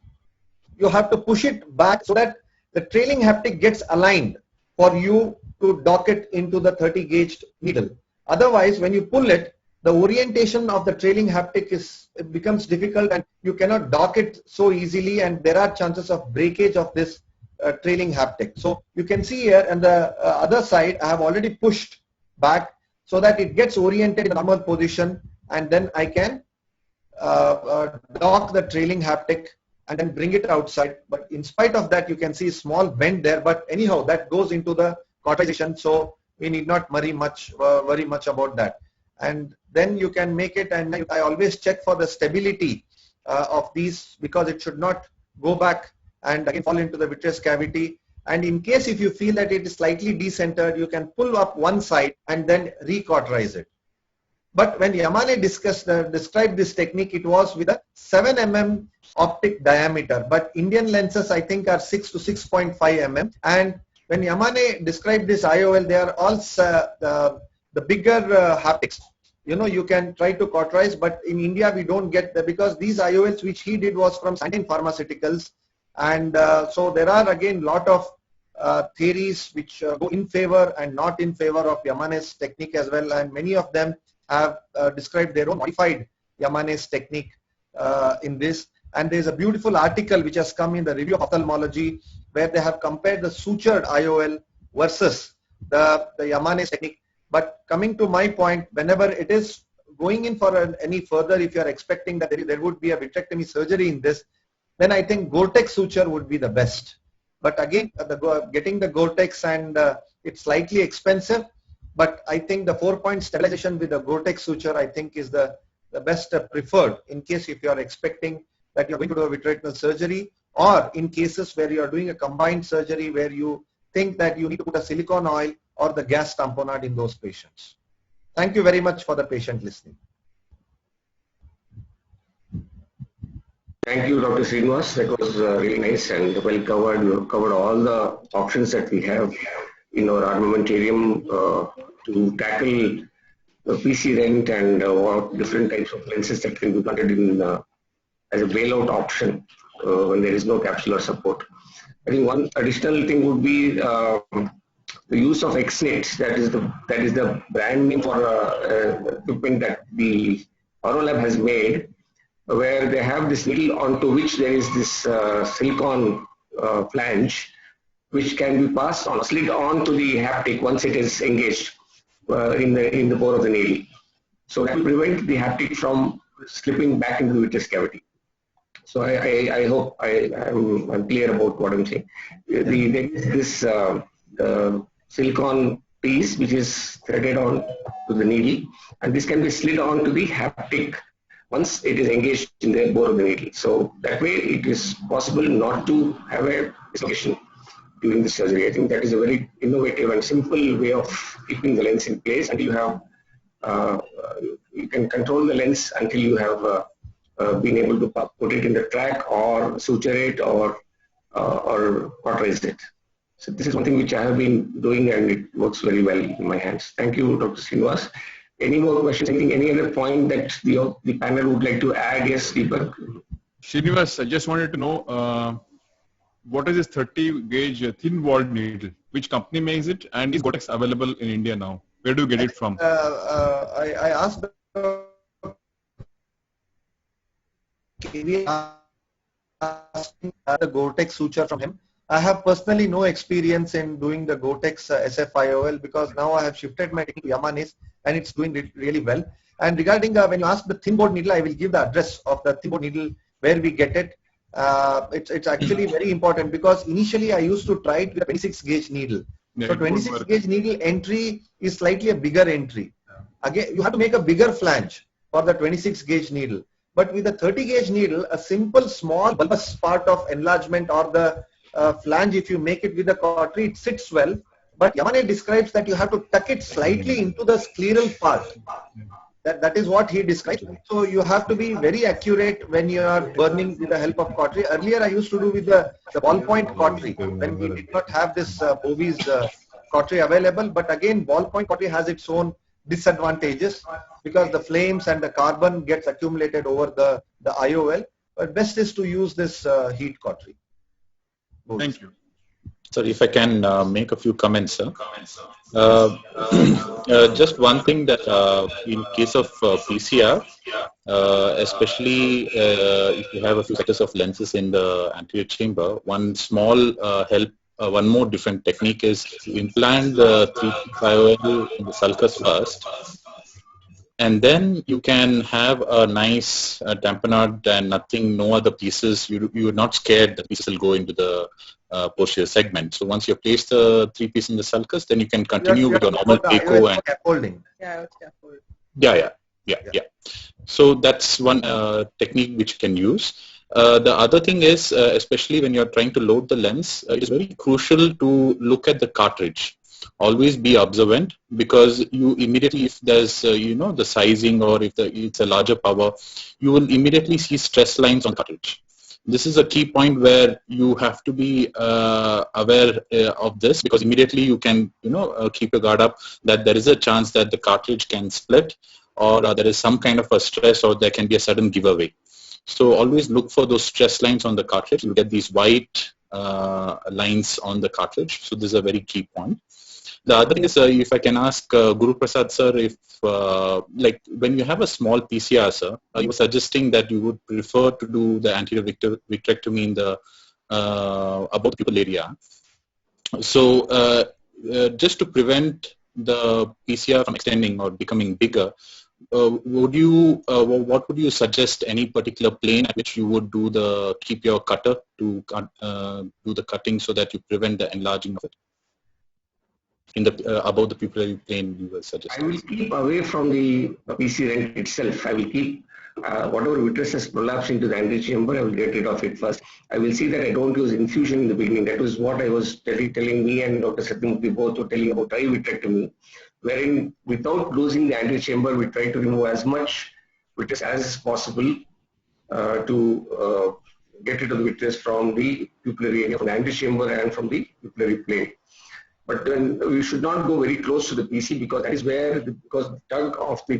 you have to push it back so that the trailing haptic gets aligned for you to dock it into the 30 gauge needle. Otherwise, when you pull it, the orientation of the trailing haptic it becomes difficult, and you cannot dock it so easily, and there are chances of breakage of this trailing haptic. So you can see here on the other side, I have already pushed back so that it gets oriented in the normal position, and then I can dock the trailing haptic and then bring it outside. But in spite of that, you can see a small bend there, but anyhow, that goes into the cauterization, so we need not worry much about that. And then you can make it, and I always check for the stability of these, because it should not go back and again fall into the vitreous cavity. And in case if you feel that it is slightly decentered, you can pull up one side and then recauterize it. But when Yamane described this technique, it was with a 7 mm optic diameter, but Indian lenses I think are 6 to 6.5 mm. And when Yamane described this IOL, they are all the bigger haptics. You know, you can try to cauterize, but in India we don't get that, because these IOLs which he did was from Santen Pharmaceuticals. And so there are again lot of theories which go in favor and not in favor of Yamane's technique as well, and many of them have described their own modified Yamane's technique in this. And there's a beautiful article which has come in the Review of Ophthalmology where they have compared the sutured IOL versus the Yamane's technique. But coming to my point, whenever it is going in for any further, if you are expecting that there would be a vitrectomy surgery in this, then I think Gore-Tex suture would be the best. But again, getting the Gore-Tex, and it's slightly expensive, but I think the 4-point stabilization with the Gore-Tex suture, I think, is the best preferred in case if you are expecting that you're going to do a vitreoretinal surgery, or in cases where you are doing a combined surgery where you think that you need to put a silicone oil or the gas tamponade in those patients. Thank you very much for the patient listening. Thank you, Dr. Srinivas. That was really nice and well covered. You covered all the options that we have in our armamentarium to tackle the PC rent and what different types of lenses that can be planted in as a bailout option when there is no capsular support. I think one additional thing would be the use of XNet. That is the brand name for equipment that the Aurolab has made, where they have this needle onto which there is this silicone flange, which can be passed on, slid on to the haptic once it is engaged in the pore of the needle. So that will prevent the haptic from slipping back into the vitreous cavity. So I hope I'm clear about what I'm saying. This silicone piece which is threaded on to the needle, and this can be slid on to the haptic once it is engaged in the bore of the needle. So that way it is possible not to have a dislocation during the surgery. I think that is a very innovative and simple way of keeping the lens in place until you have, you can control the lens until you have been able to put it in the track or suture it or cauterize it. So this is one thing which I have been doing and it works very well in my hands. Thank you, Dr. Srinivas. Any more questions? Any other point that the panel would like to add? Yes, Deepak. Srinivas, I just wanted to know what is this 30 gauge thin walled needle? Which company makes it, and is Gore-Tex available in India now? Where do you get it from? I asked the Gore-Tex suture from him. I have personally no experience in doing the Gore-Tex SFIOL because now I have shifted my technique to Yamanis and it's doing really well. And regarding when you ask the thin board needle, I will give the address of the thin board needle where we get it. It's actually very important because initially I used to try it with a 26 gauge needle. Yeah, so 26 gauge needle entry is slightly a bigger entry. Again, you have to make a bigger flange for the 26 gauge needle. But with the 30 gauge needle, a simple small bulbous part of enlargement or the flange, if you make it with the cautery, it sits well. But Yamane describes that you have to tuck it slightly into the scleral part. That is what he describes. So you have to be very accurate when you are burning with the help of cautery. Earlier I used to do with the ballpoint cautery when we did not have this Bowie's cautery available. But again, ballpoint cautery has its own disadvantages because the flames and the carbon gets accumulated over the IOL. But best is to use this heat cautery. Thank you. Sir, if I can make a few comments, sir. Just one thing that in case of PCR, especially if you have a few sets of lenses in the anterior chamber, one small one more different technique is to implant the 3P in the sulcus first, and then you can have a nice tamponade and no other pieces. You are not scared that pieces will go into the posterior segment. So once you place the 3 piece in the sulcus, then you can continue with your normal phaco and scaffolding. Yeah. So that's one technique which you can use. The other thing is, especially when you're trying to load the lens, it is very crucial to look at the cartridge. Always be observant because you immediately, if there's the sizing or if it's a larger power, you will immediately see stress lines on cartridge. This is a key point where you have to be aware of this because immediately you can keep your guard up that there is a chance that the cartridge can split or there is some kind of a stress or there can be a sudden giveaway. So always look for those stress lines on the cartridge. You get these white lines on the cartridge. So this is a very key point. The other thing is, if I can ask Guru Prasad sir, if like when you have a small PCR, sir, you were suggesting that you would prefer to do the anterior vitrectomy in the above the pupil area. So just to prevent the PCR from extending or becoming bigger, what would you suggest? Any particular plane at which you would keep your cutter to do the cutting so that you prevent the enlarging of it? In the above the pupillary plane you were suggesting. I will keep away from the PC rent itself. I will keep whatever vitreous has prolapsed into the anterior chamber, I will get rid of it first. I will see that I don't use infusion in the beginning. That was what I was telling me and Dr. Satyamurthy both were telling about trivitrectomy, wherein without losing the anterior chamber, we try to remove as much vitreous as possible to get rid of the vitreous from the pupillary area, from the anterior chamber and from the pupillary plane. But then we should not go very close to the PC because that is where, because the tug of the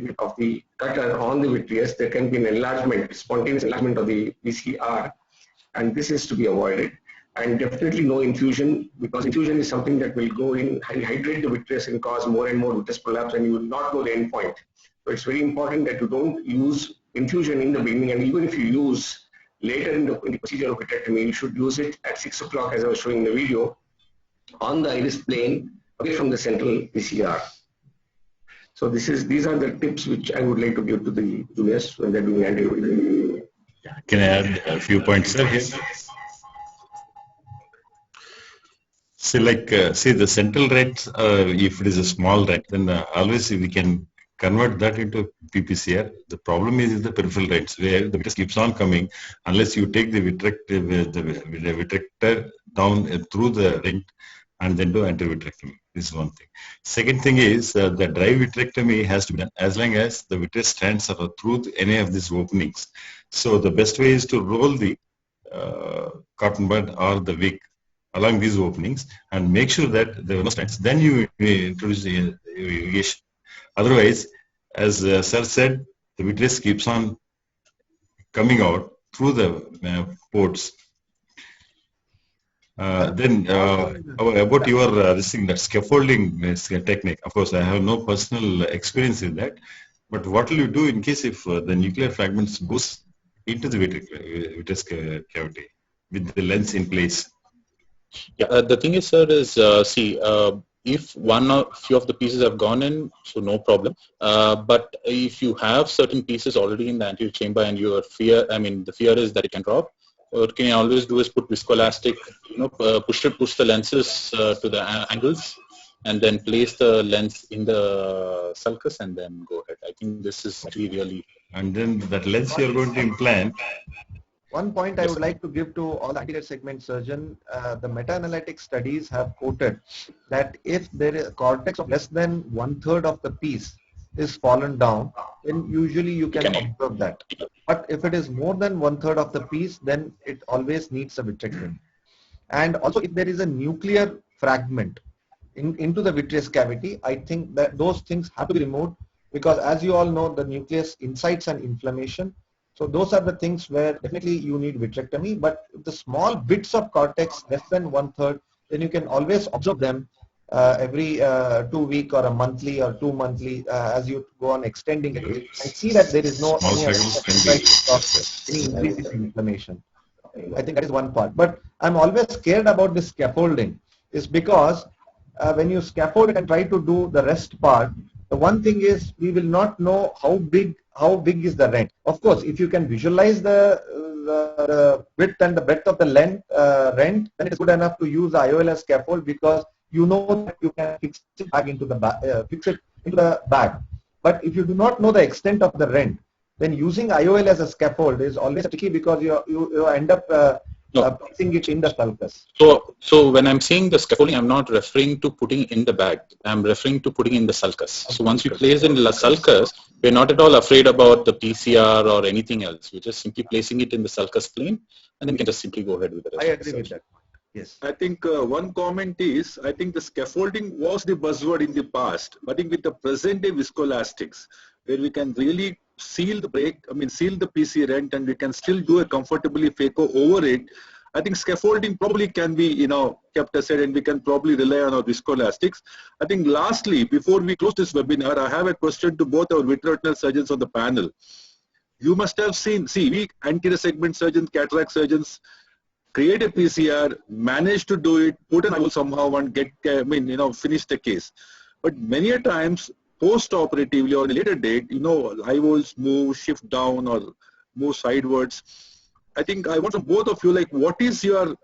cutter on the vitreous, there can be an enlargement, spontaneous enlargement of the PCR, and this is to be avoided. And definitely no infusion, because infusion is something that will go in, hydrate the vitreous and cause more and more vitreous prolapse, and you will not know the end point. So it's very important that you don't use infusion in the beginning, and even if you use later in the procedure of vitrectomy, you should use it at 6 o'clock as I was showing in the video, on the iris plane away from the central PCR. So these are the tips which I would like to give to the juniors when they're doing anti-vitrectomy. Can I add a few points, sir? Here? See, see the central rent, if it is a small rent, then always we can convert that into PPCR. The problem is the peripheral rents, where the vitreous keeps on coming unless you take the vitrector down through the rent and then do anti-vitrectomy. This is one thing. Second thing is the dry vitrectomy has to be done as long as the vitreous strands are through any of these openings. So the best way is to roll the cotton bud or the wick along these openings and make sure that there are no strands. Then you introduce the irrigation. Otherwise, as sir said, the vitreous keeps on coming out through the ports. Then about your this thing, that scaffolding technique. Of course, I have no personal experience in that. But what will you do in case if the nuclear fragments goes into the vitreous cavity with the lens in place? Yeah, the thing is, sir, is if one or few of the pieces have gone in, so no problem. But if you have certain pieces already in the anterior chamber and your fear, the fear is that it can drop, what can you always do is put viscoelastic, push the lenses to the angles and then place the lens in the sulcus and then go ahead. I think this is actually really... And then that lens you are going to implant. One point I would like to give to all anterior segment surgeon, the meta-analytic studies have quoted that if there is a cortex of less than 1/3 of the piece is fallen down, then usually you can observe that. But if it is more than 1/3 of the piece, then it always needs a vitrectomy. And also if there is a nuclear fragment into the vitreous cavity, I think that those things have to be removed because as you all know, the nucleus incites an inflammation. So those are the things where definitely you need vitrectomy, but if the small bits of cortex less than 1/3, then you can always observe them every 2 week or a monthly or 2 monthly as you go on extending it and see that there is no any increase in inflammation. I think that is one part. But I'm always scared about this scaffolding is because when you scaffold it and try to do the rest part, the one thing is we will not know how big is the rent. Of course, if you can visualize the width and the breadth of the rent, then it's good enough to use the IOL as scaffold because you know that you can fix it back into the bag. But if you do not know the extent of the rent, then using IOL as a scaffold is always tricky because you end up placing it in the sulcus. So when I'm saying the scaffolding, I'm not referring to putting in the bag. I'm referring to putting in the sulcus. So once you place in the sulcus, we're not at all afraid about the PCR or anything else. We're just simply placing it in the sulcus plane, and then you can just simply go ahead with the rest. I agree with that. Yes. I think one comment is, I think the scaffolding was the buzzword in the past. I think with the present day viscoelastics, where we can really seal the PC rent and we can still do a comfortably phaco over it, I think scaffolding probably can be, kept aside and we can probably rely on our viscoelastics. I think lastly, before we close this webinar, I have a question to both our vitreoretinal surgeons on the panel. You must have seen, we anterior segment surgeons, cataract surgeons, create a PCR, manage to do it, put an IOL somehow and finish the case. But many a times, post-operatively or at a later date, IOLs move, shift down or move sidewards. I think I want from both of you, what is your,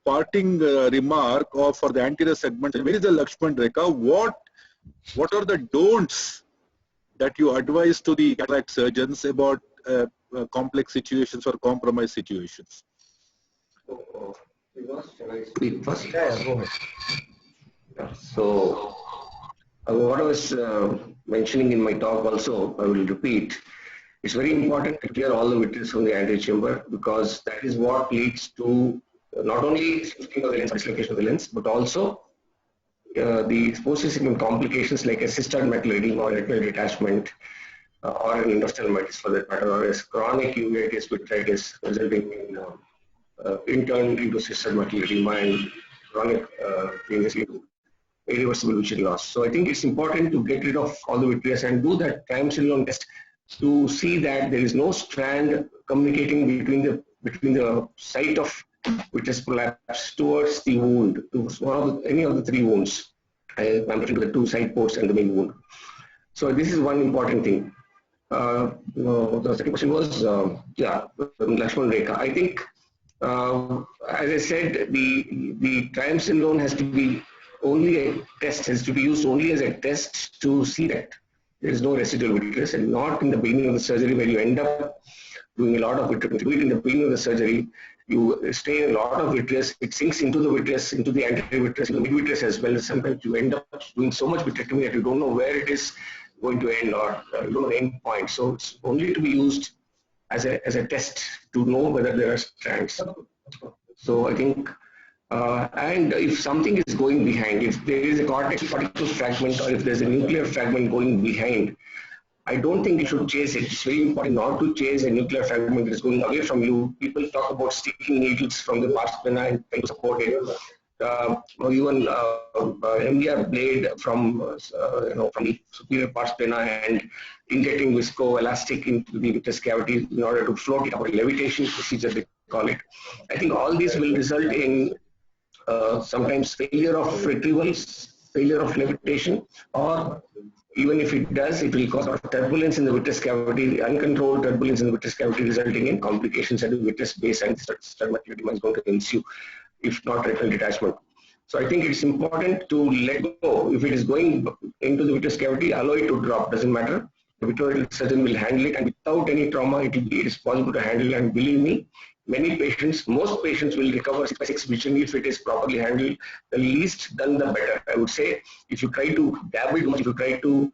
parting remark for the anterior segment? Where is the Lakshman Rekha? What are the don'ts that you advise to the cataract surgeons about complex situations or compromised situations? Shall I speak first? Yeah, go ahead. So, what I was mentioning in my talk also, I will repeat. It's very important to clear all the vitreous from the anterior chamber because that is what leads to not only shifting of the lens, dislocation of the lens, but also the post-segment complications like a cystoid macular edema or retinal detachment or an industrial mites for that matter, or as chronic uveitis vitritis resulting in interned into cystoid macular edema and chronic previously irreversible vision loss. So I think it's important to get rid of all the vitreous and do that triamcinolone test to see that there is no strand communicating between the site of vitreous prolapse towards the wound, to any of the three wounds. I'm referring to the two side ports and the main wound. So this is one important thing. The second question was, Lakshman Rekha. I think As I said, the triamcinolone zone has to be only a test, has to be used only as a test to see that there is no residual vitreous, and not in the beginning of the surgery where you end up doing a lot of vitreous. Do it in the beginning of the surgery, you stay a lot of vitreous, it sinks into the vitreous, into the anterior vitreous, into the mid vitreous as well. Sometimes you end up doing so much vitrectomy that you don't know where it is going to end, or you know the end point. So it's only to be used as a test to know whether there are strands. So I think, and if something is going behind, if there is a cortex particle fragment, or if there's a nuclear fragment going behind, I don't think you should chase it. It's very important not to chase a nuclear fragment that is going away from you. People talk about sticking needles from the pars plana and trying to support it. Or even MDR blade from from the superior pars plana and injecting viscoelastic into the vitreous cavity in order to float it, or levitation procedure they call it. I think all these will result in sometimes failure of retrievals, failure of levitation, or even if it does, it will cause turbulence in the vitreous cavity, uncontrolled turbulence in the vitreous cavity, resulting in complications at the vitreous base, and sturmacular edema is going to ensue, if not retinal detachment. So I think it's important to let go. If it is going into the vitreous cavity, allow it to drop, doesn't matter. The vitreoretinal surgeon will handle it, and without any trauma, it is possible to handle. And believe me, many patients, most patients will recover 6/6 vision if it is properly handled. The least done, the better. I would say if you try to dabble too much, if you try to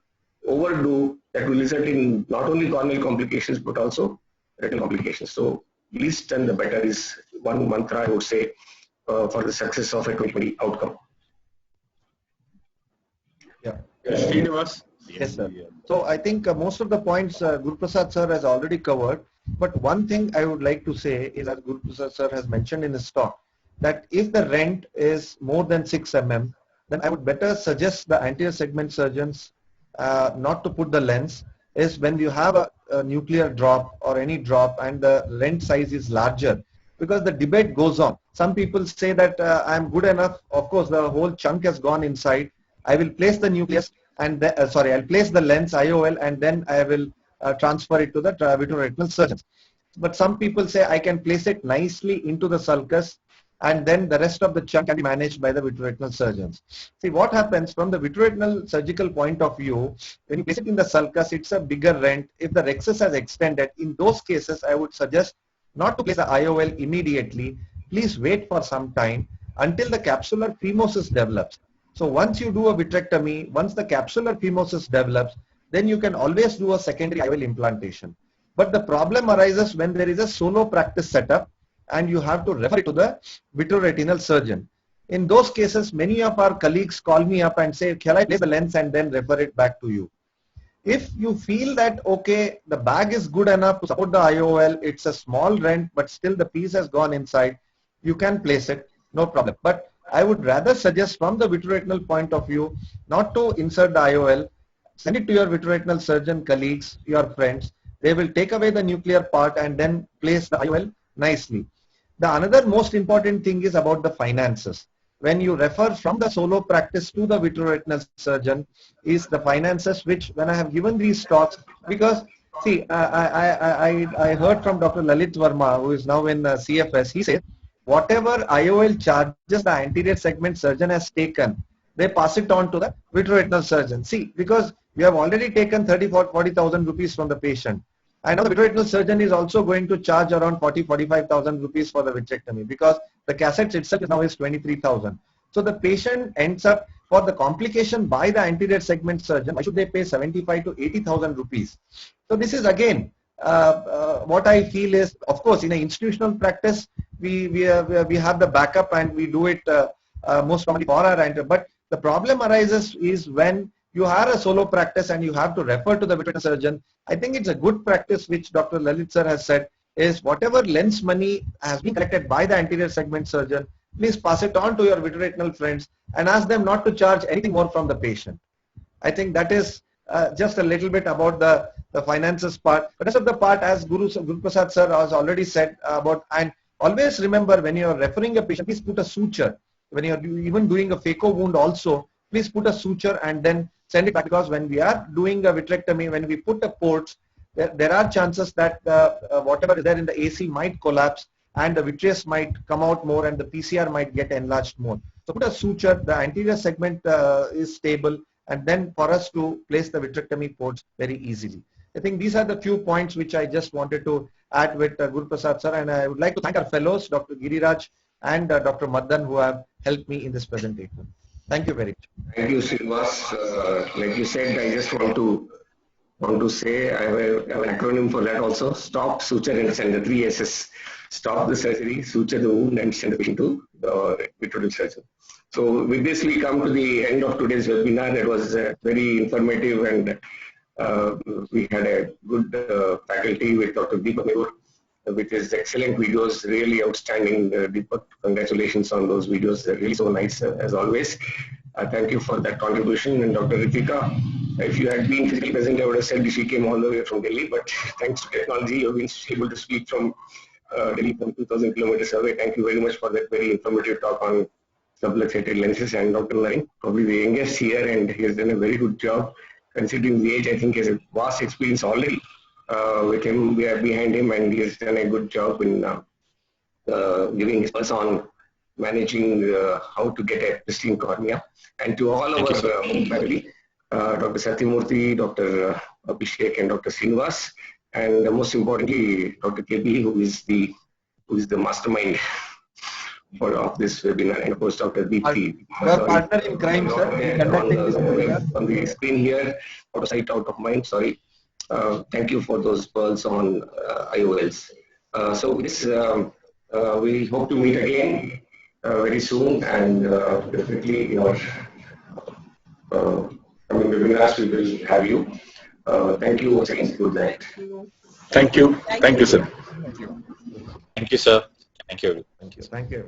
overdo, that will result in not only corneal complications but also retinal complications. So least done, the better is one mantra I would say for the success of a 2020 outcome. Yeah. Srinivas. Yes, sir. So I think most of the points Guru Prasad sir has already covered. But one thing I would like to say is, as Guru Prasad sir has mentioned in his talk, that if the rent is more than 6 mm, then I would better suggest the anterior segment surgeons not to put the lens, is when you have a nuclear drop or any drop and the rent size is larger, because the debate goes on. Some people say that I'm good enough, of course the whole chunk has gone inside, I will place the nucleus and I'll place the lens IOL and then I will transfer it to the vitreoretinal surgeons. But some people say I can place it nicely into the sulcus and then the rest of the chunk can be managed by the vitreoretinal surgeons. See what happens from the vitreoretinal surgical point of view, when you place it in the sulcus, it's a bigger rent. If the rhexis has extended, in those cases I would suggest not to place the IOL immediately. Please wait for some time until the capsular phimosis develops. So once you do a vitrectomy, once the capsular phimosis develops, then you can always do a secondary IOL implantation. But the problem arises when there is a solo practice setup and you have to refer it to the vitreoretinal surgeon. In those cases, many of our colleagues call me up and say, can I place the lens and then refer it back to you? If you feel that, okay, the bag is good enough to support the IOL, it's a small rent, but still the piece has gone inside, you can place it, no problem. But I would rather suggest from the vitreoretinal point of view, not to insert the IOL, send it to your vitreoretinal surgeon colleagues, your friends. They will take away the nuclear part and then place the IOL nicely. The another most important thing is about the finances. When you refer from the solo practice to the vitreoretinal surgeon is the finances, which when I have given these talks, because see, I heard from Dr. Lalit Verma, who is now in CFS, he said, whatever IOL charges the anterior segment surgeon has taken, they pass it on to the vitreoretinal surgeon. See, because we have already taken 30,000-40,000 rupees from the patient. I know the vitreoretinal surgeon is also going to charge around 40,000-45,000 rupees for the vitrectomy, because the cassette itself now is 23,000. So the patient ends up, for the complication by the anterior segment surgeon, why should they pay 75,000 to 80,000 rupees? So this is again, what I feel is, of course, in an institutional practice, we have the backup and we do it most commonly for our anterior. But the problem arises is when you have a solo practice and you have to refer to the vitreoretinal surgeon. I think it's a good practice, which Dr. Lalit sir has said, is whatever lens money has been collected by the anterior segment surgeon, please pass it on to your vitreoretinal friends and ask them not to charge anything more from the patient. I think that is just a little bit about the finances part. The rest of the part, as Guru Prasad sir has already said about, and always remember when you are referring a patient, please put a suture. When you are even doing a phaco wound also, please put a suture and then send it back, because when we are doing a vitrectomy, when we put the ports, there are chances that whatever is there in the AC might collapse and the vitreous might come out more and the PCR might get enlarged more. So put a suture, the anterior segment is stable, and then for us to place the vitrectomy ports very easily. I think these are the few points which I just wanted to add with Guru Prasad sir, and I would like to thank our fellows, Dr. Giriraj and Dr. Madan, who have helped me in this presentation. Thank you very much. Thank you, Srinivas. Like you said, I just want to say I have an acronym for that also. Stop, suture, and send, the 3 S's. Stop the surgery, suture the wound, and send the patient to the vitreous surgeon. So with this, we come to the end of today's webinar. It was very informative, and we had a good faculty with Dr. Deepak Nehru, with his excellent videos, really outstanding. Deepak, congratulations on those videos. They're really so nice as always. Thank you for that contribution. And Dr. Ritika, if you had been physically present, I would have said she came all the way from Delhi, but thanks to technology, you've been able to speak from Delhi from 2,000 kilometers away. Thank you very much for that very informative talk on subluxated lenses. And Dr. Narin, probably the youngest here, and he has done a very good job. Considering the age, I think he has a vast experience already. With him, we are behind him, and he has done a good job in giving his pulse on managing how to get a pristine cornea. And to all of us family, Dr. Satyamurthy, Dr. Abhishek, and Dr. Srinivas, and most importantly, Dr. KP, who is the mastermind of this webinar, and of course, Dr. Deepthi. Our partner in crime, sir, conducting this webinar. On the screen here, out of sight, out of mind, sorry. Thank you for those pearls on IOLs. So with this, we hope to meet again very soon, and definitely in our coming webinars we will have you. Thank you once again. Good night. Thank you. Thank you, sir. Thank you. Thank you, sir. Thank you. Thank you. Thank you.